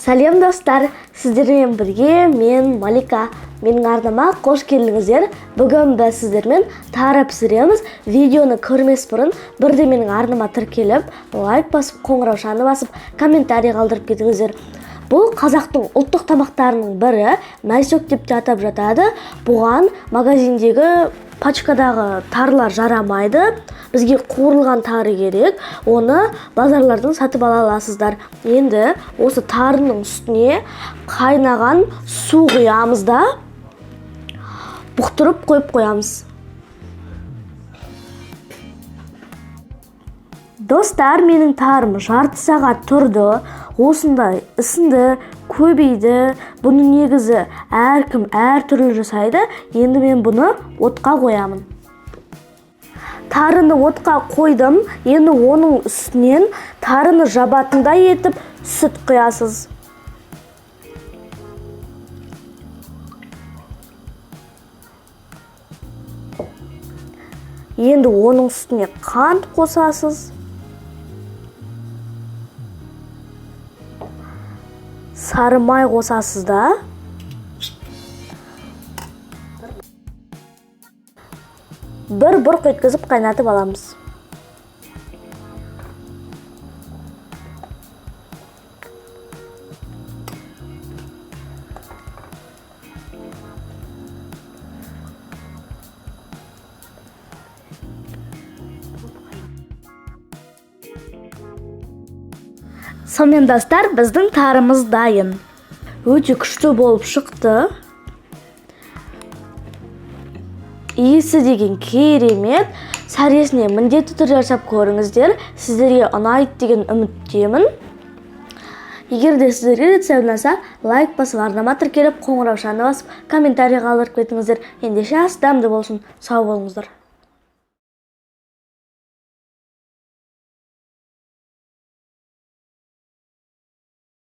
Сәлем достар, сіздермен бірге мен Малика. Менің арнама қош келдіңіздер. Бүгін біз сіздермен тары пісіреміз. Видеоны көрмес бұрын бірде менің арнама тіркеліп, лайк басып, қоңыраушаны басып, комментарий қалдырып кетіңіздер. Бұл қазақтың ұлттық тамақтарының бірі, найсөк деп те атап жатады. Бұған магазиндегі пачкадағы тарылар жарамайды. Бізге қуырылған тары керек. Оны базарлардан сатып ала аласыздар. Енді осы тарының үстіне қайнаған су құямыз да бұқтырып қойып қоямыз. Достар, менің тарым жарты сағат тұрды. Осындай ісінді, көбейді. Бұны негізі әркім әртүрлі жасайды. Енді мен бұны отқа қоямын. Тарыны отқа қойдым. Енді оның үстінен тарыны жабатындай етіп сүт құясыз. Енді оның үстіне қант қосасыз. Сары май қосасыз да. Бір бұрқ еткізіп қайнатып аламыз. Сонымен достар, біздің тарымыз дайын. Өте күшті болып шықты. Иісі деген керемет. Сәресіне міндетті түрде жасап көріңіздер. Сіздерге ұнайды деген үміттемін. Егер де сіздерге рецепт ұнаса, лайк басып, арнама тіркеліп, қоңыраушаны басып, комментарий қалдырып кетіңіздер. Ендеше ас дәмді болсын. Сау болыңыздар.